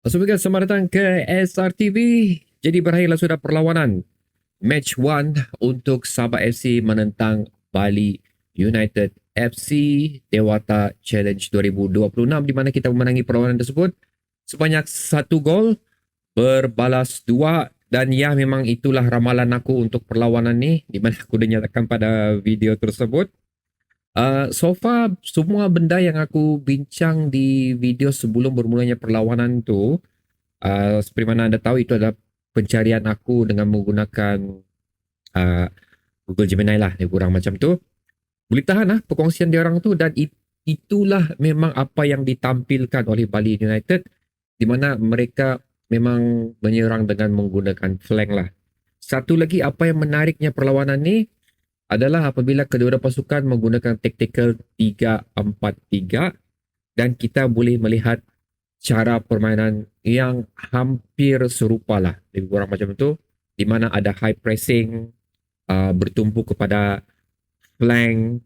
Assalamualaikum, selamat datang ke SRTV. Jadi berakhirlah sudah perlawanan Match 1 untuk Sabah FC menentang Bali United FC Dewata Challenge 2026 di mana kita memenangi perlawanan tersebut sebanyak 1 gol berbalas 2 dan ya memang itulah ramalan aku untuk perlawanan ni di mana aku dinyatakan pada video tersebut. So far semua benda yang aku bincang di video sebelum bermulanya perlawanan tu, seperti mana anda tahu itu adalah pencarian aku dengan menggunakan uh, Google Gemini lah, lebih kurang macam tu. Boleh tahan lah perkongsian dia orang tu dan itulah memang apa yang ditampilkan oleh Bali United di mana mereka memang menyerang dengan menggunakan flank lah. Satu lagi apa yang menariknya perlawanan ni adalah apabila kedua pasukan menggunakan tactical 3-4-3 dan kita boleh melihat cara permainan yang hampir serupa lah, lebih kurang macam itu, di mana ada high pressing, bertumpu kepada flank,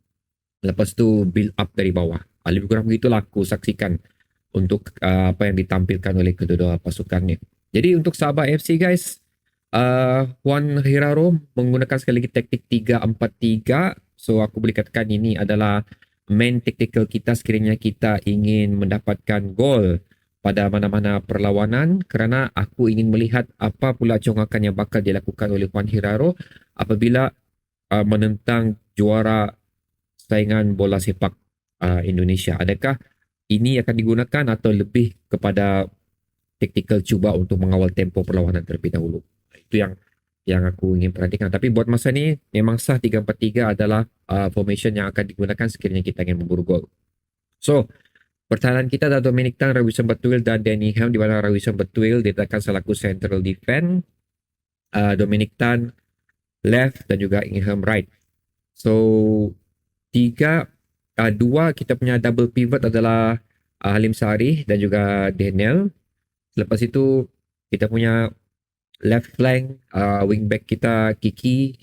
lepas tu build up dari bawah. Lebih kurang begitulah aku saksikan untuk apa yang ditampilkan oleh kedua pasukan ni. Jadi untuk Sabah FC guys, Juan Hiraro menggunakan sekali lagi taktik 3-4-3. So aku boleh katakan ini adalah main tactical kita sekiranya kita ingin mendapatkan gol pada mana-mana perlawanan, kerana aku ingin melihat apa pula congakan yang bakal dilakukan oleh Juan Hiraro apabila menentang juara saingan bola sepak Indonesia. Adakah ini akan digunakan atau lebih kepada tactical cuba untuk mengawal tempo perlawanan terlebih dahulu? Itu yang aku ingin perhatikan. Tapi buat masa ni memang sah 3-4-3 adalah formation yang akan digunakan sekiranya kita ingin memburu gol. So, pertahanan kita adalah Dominic Tan, Rawison Batuil dan Danny Ham, di mana Rawison Batuil diletakkan selaku central defense, Dominic Tan left dan juga Ingham right. So, dua kita punya double pivot adalah Halim Sari dan juga Daniel. Lepas itu kita punya left flank wingback kita Kiki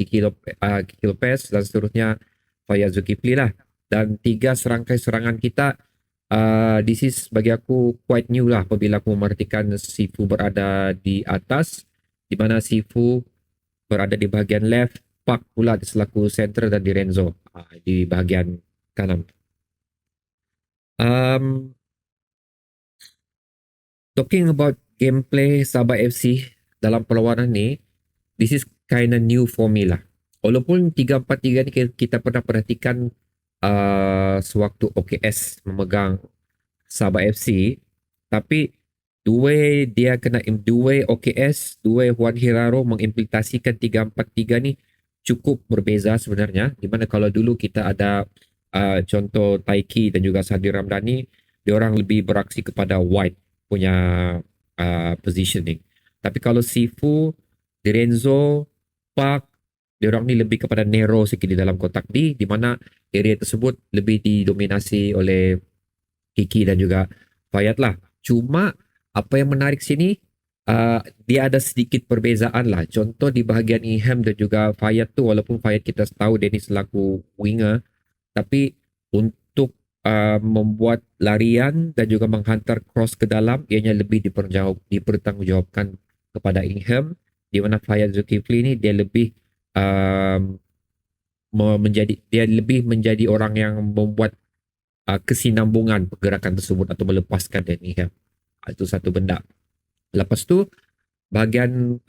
Lopez dan seterusnya Fayyaz Zulkifli lah. Dan tiga serangkai serangan kita, this is bagi aku quite new lah apabila aku memerhatikan Sifu berada di atas, di mana Sifu berada di bahagian left, Pak pula selaku center dan Di Renzo di bahagian kanan. Talking about gameplay Sabah FC dalam perlawanan ni, this is kind of new for me lah. Walaupun 3-4-3 ni kita pernah perhatikan sewaktu OKS memegang Sabah FC, tapi the way OKS, the way Juan Hiraro mengimplementasikan 3-4-3 ni cukup berbeza sebenarnya. Di mana kalau dulu kita ada contoh Taiki dan juga Sadir Ramdhani, dia orang lebih beraksi kepada wide punya positioning. Tapi kalau Sifu, Di Renzo, Park, dia orang ni lebih kepada narrow sikit di dalam kotak D, di mana area tersebut lebih didominasi oleh Kiki dan juga Fayat lah. Cuma apa yang menarik sini, dia ada sedikit perbezaan lah. Contoh di bahagian Ingham dan juga Fayat tu, walaupun Fayat kita tahu dia ni selaku winger, tapi untuk membuat larian dan juga menghantar cross ke dalam, ianya lebih dipertanggungjawabkan kepada Ingham, di mana Fayyaz Zulkifli ni dia lebih menjadi orang yang membuat kesinambungan pergerakan tersebut atau melepaskan dan Ingham. Itu satu benda. Lepas tu bahagian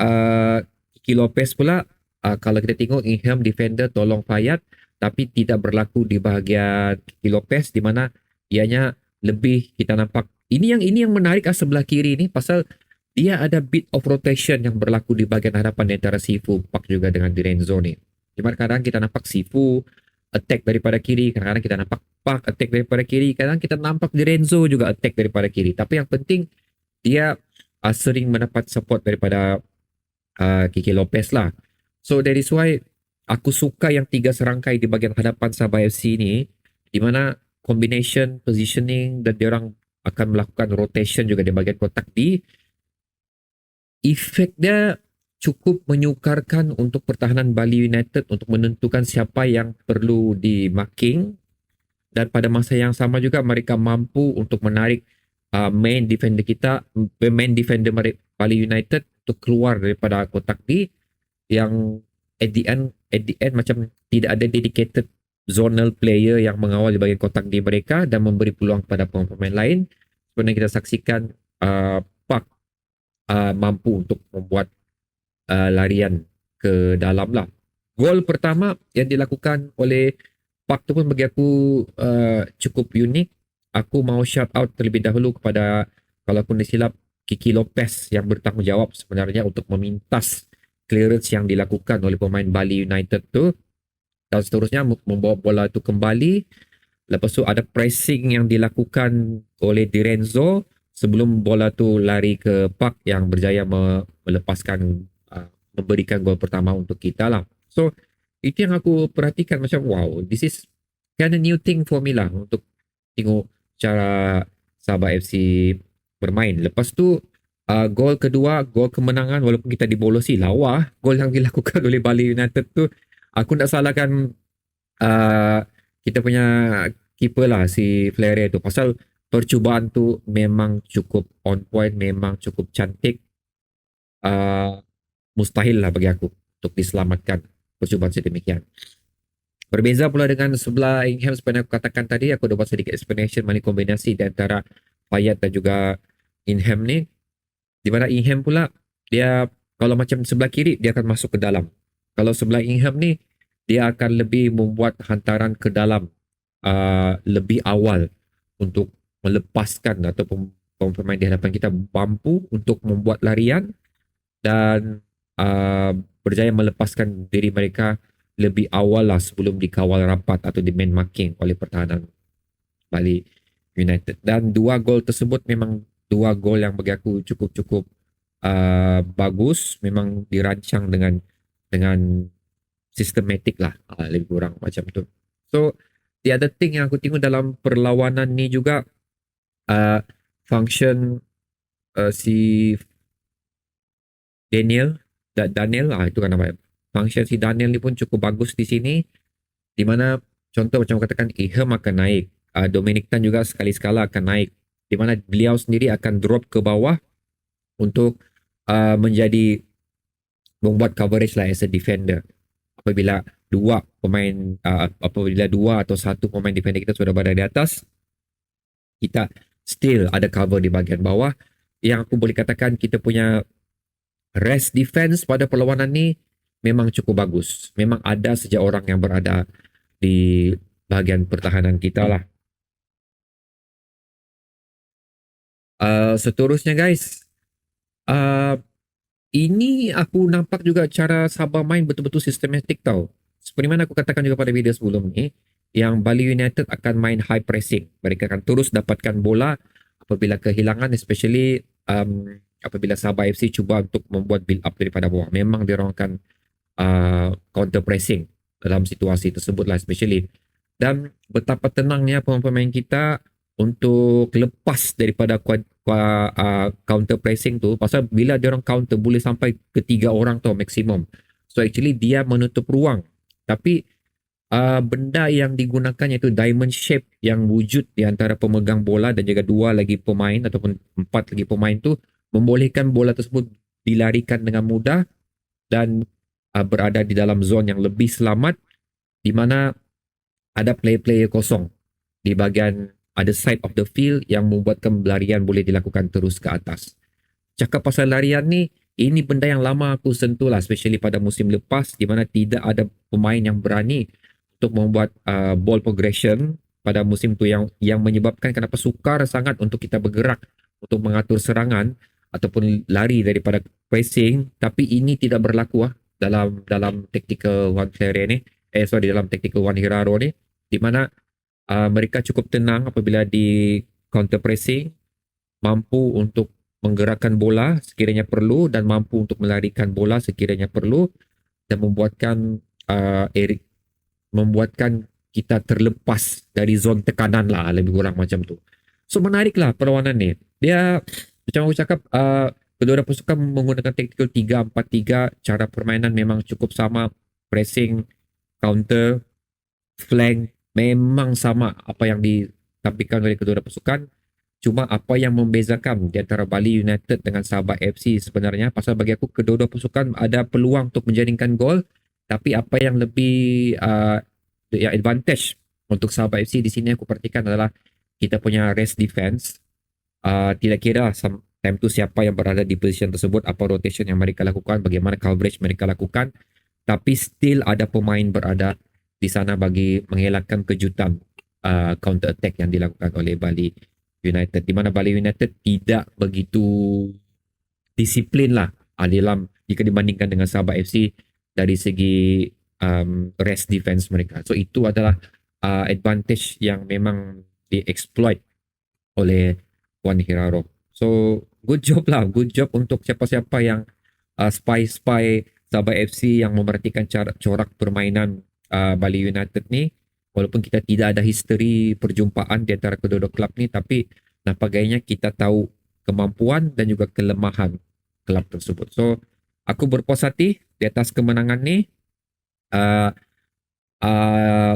Kiki Lopez pula, kalau kita tengok Ingham defender tolong Fayat, tapi tidak berlaku di bahagian Kiki Lopez, di mana ianya lebih kita nampak ini yang menarik sebelah kiri ni, pasal dia ada bit of rotation yang berlaku di bahagian hadapan antara Sifu, Pak juga dengan Di Renzo ni. Di mana kadang kita nampak Sifu attack daripada kiri, kadang-kadang kita nampak Pak attack daripada kiri, kadang kita nampak Di-Renzo juga attack daripada kiri. Tapi yang penting dia sering mendapat support daripada Kiki Lopez lah. So that is why aku suka yang tiga serangkai di bahagian hadapan Sabah FC ni, di mana combination, positioning dan diorang akan melakukan rotation juga di bahagian kotak D. Efek dia cukup menyukarkan untuk pertahanan Bali United untuk menentukan siapa yang perlu di marking, dan pada masa yang sama juga mereka mampu untuk menarik main defender kita, main defender Bali United untuk keluar daripada kotak D, yang at the end macam tidak ada dedicated zonal player yang mengawal di bahagian kotak D mereka dan memberi peluang kepada pemain lain. Sebenarnya kita saksikan Park mampu untuk membuat larian ke dalam lah. Gol pertama yang dilakukan oleh Park tu pun bagi aku cukup unik. Aku mau shout out terlebih dahulu kepada, kalau aku disilap, Kiki Lopez yang bertanggungjawab sebenarnya untuk memintas clearance yang dilakukan oleh pemain Bali United tu, dan seterusnya membawa bola tu kembali. Lepas tu ada pressing yang dilakukan oleh Di Renzo sebelum bola tu lari ke Park yang berjaya melepaskan, memberikan gol pertama untuk kita lah. So itu yang aku perhatikan, macam wow, this is kind of new thing for me lah untuk tengok cara Sabah FC bermain. Lepas tu gol kedua, gol kemenangan, walaupun kita dibolosi lawa, gol yang dilakukan oleh Bali United tu, aku nak salahkan kita punya keeper lah, si Flair tu, pasal percubaan tu memang cukup on point, memang cukup cantik. Mustahil lah bagi aku untuk diselamatkan percubaan sedemikian. Berbeza pula dengan sebelah Ingham, seperti aku katakan tadi, aku dah buat sedikit explanation mengenai kombinasi di antara Payet dan juga Ingham ni. Di mana Ingham pula, dia kalau macam sebelah kiri, dia akan masuk ke dalam. Kalau sebelah Ingham ni, dia akan lebih membuat hantaran ke dalam lebih awal untuk melepaskan, ataupun pemain di hadapan kita mampu untuk membuat larian dan berjaya melepaskan diri mereka lebih awal lah sebelum dikawal rapat atau di man marking oleh pertahanan Bali United. Dan dua gol tersebut memang dua gol yang bagi aku cukup bagus, memang dirancang dengan sistematik lah, lebih kurang macam tu. So the other thing yang aku tengok dalam perlawanan ni juga, function si Daniel itu kan nama function si Daniel ni pun cukup bagus di sini, di mana contoh macam katakan Iham akan naik, Dominic Tan juga sekali-sekala akan naik, di mana beliau sendiri akan drop ke bawah untuk menjadi membuat coverage lah as a defender. Apabila apabila dua atau satu pemain defender kita sudah berada di atas, kita still ada cover di bahagian bawah. Yang aku boleh katakan, kita punya rest defense pada perlawanan ni memang cukup bagus. Memang ada saja orang yang berada di bahagian pertahanan kita lah. Seterusnya guys, ini aku nampak juga cara Sabah main betul-betul sistematik tau. Seperti mana aku katakan juga pada video sebelum ni, yang Bali United akan main high pressing. Mereka akan terus dapatkan bola apabila kehilangan, especially apabila Sabah FC cuba untuk membuat build up daripada bawah. Memang dia orang akan counter pressing dalam situasi tersebut lah especially. Dan betapa tenangnya pemain-pemain kita untuk lepas daripada counter pressing tu, pasal bila dia orang counter boleh sampai ke 3 orang tu maksimum. So actually dia menutup ruang. Tapi benda yang digunakan iaitu diamond shape yang wujud di antara pemegang bola dan juga 2 lagi pemain ataupun 4 lagi pemain tu, membolehkan bola tersebut dilarikan dengan mudah dan berada di dalam zon yang lebih selamat, di mana ada player-player kosong di bahagian other side of the field yang membuatkan larian boleh dilakukan terus ke atas. Cakap pasal larian ni, ini benda yang lama aku sentuh lah, especially pada musim lepas, di mana tidak ada pemain yang berani untuk membuat ball progression pada musim tu, yang menyebabkan kenapa sukar sangat untuk kita bergerak untuk mengatur serangan ataupun lari daripada pressing. Tapi ini tidak berlaku dalam tactical one player ni, dalam tactical one Hiraro ni, di mana mereka cukup tenang apabila di counter pressing, mampu untuk menggerakkan bola sekiranya perlu dan mampu untuk melarikan bola sekiranya perlu, dan membuatkan kita terlepas dari zon tekanan lah, lebih kurang macam tu. So menariklah perlawanan ni. Dia macam aku cakap, kedua pasukan menggunakan tactical 3-4-3. Cara permainan memang cukup sama. Pressing, counter, flank memang sama apa yang ditampilkan oleh kedua pasukan. Cuma apa yang membezakan di antara Bali United dengan Sabah FC sebenarnya, pasal bagi aku kedua-dua pasukan ada peluang untuk menjaringkan gol, tapi apa yang lebih yang advantage untuk Sabah FC di sini aku perhatikan adalah kita punya rest defense. Tidak kira time tu siapa yang berada di position tersebut, apa rotation yang mereka lakukan, bagaimana coverage mereka lakukan, tapi still ada pemain berada di sana bagi mengelakkan kejutan counter attack yang dilakukan oleh Bali United, di mana Bali United tidak begitu disiplin lah dalam jika dibandingkan dengan Sabah FC dari segi rest defense mereka. So itu adalah advantage yang memang di-exploit oleh Wan Hiraro. So good job lah, good job untuk siapa-siapa yang spy-spy Sabah FC yang memerhatikan corak permainan Bali United ni. Walaupun kita tidak ada history perjumpaan di antara kedua-dua klub ni, tapi nampaknya kita tahu kemampuan dan juga kelemahan klub tersebut. So aku berpuas hati di atas kemenangan ni. Uh, uh,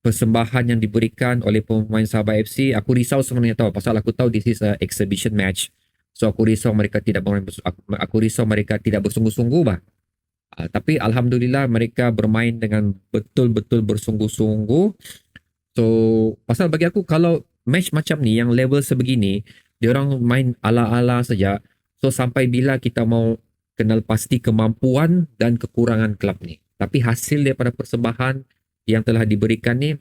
Persembahan yang diberikan oleh pemain Sabah FC, aku risau sebenarnya tahu pasal aku tahu this is a exhibition match. So aku risau mereka tidak bersungguh-sungguh bah. Tapi alhamdulillah mereka bermain dengan betul-betul bersungguh-sungguh. So pasal bagi aku kalau match macam ni yang level sebegini, dia orang main ala-ala saja. So sampai bila kita mau kenal pasti kemampuan dan kekurangan klub ni. Tapi hasil daripada persembahan yang telah diberikan ni,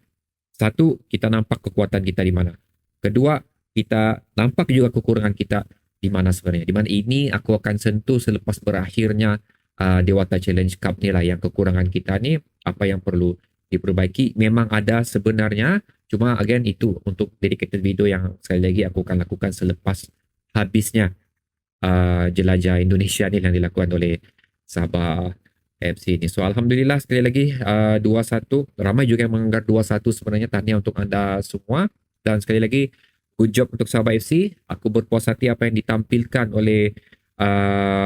satu, kita nampak kekuatan kita di mana. Kedua, kita nampak juga kekurangan kita di mana sebenarnya. Di mana ini aku akan sentuh selepas berakhirnya Dewata Challenge Cup ni lah, yang kekurangan kita ni apa yang perlu diperbaiki. Memang ada sebenarnya, cuma again itu untuk dedicated video yang sekali lagi aku akan lakukan selepas habisnya jelajah Indonesia ni yang dilakukan oleh Sabah FC ni. So alhamdulillah sekali lagi 2-1. Ramai juga yang menganggap 2-1 sebenarnya. Tahniah untuk anda semua. Dan sekali lagi good job untuk Sabah FC. Aku berpuas hati apa yang ditampilkan oleh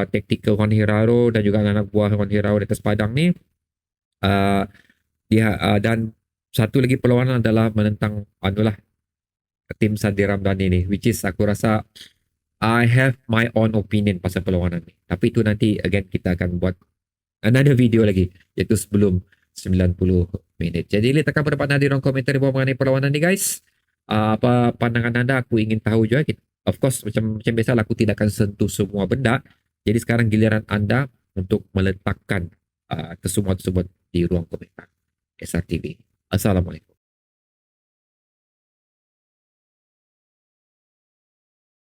taktikal Wan Hiraro dan juga anak buah Wan Hiraro di atas padang ni. Dan satu lagi perlawanan adalah menentang tim Sandi Ramdhani ni, which is aku rasa I have my own opinion pasal perlawanan ni. Tapi itu nanti again kita akan buat another video lagi, iaitu sebelum 90 minit. Jadi letakkan pendapat anda di ruang komentar di bawah mengenai perlawanan ni guys. Apa pandangan anda, aku ingin tahu juga. Of course macam biasalah aku tidak akan sentuh semua benda. Jadi sekarang giliran anda untuk meletakkan kesemua tersebut di ruang komentar SRTV. Assalamualaikum.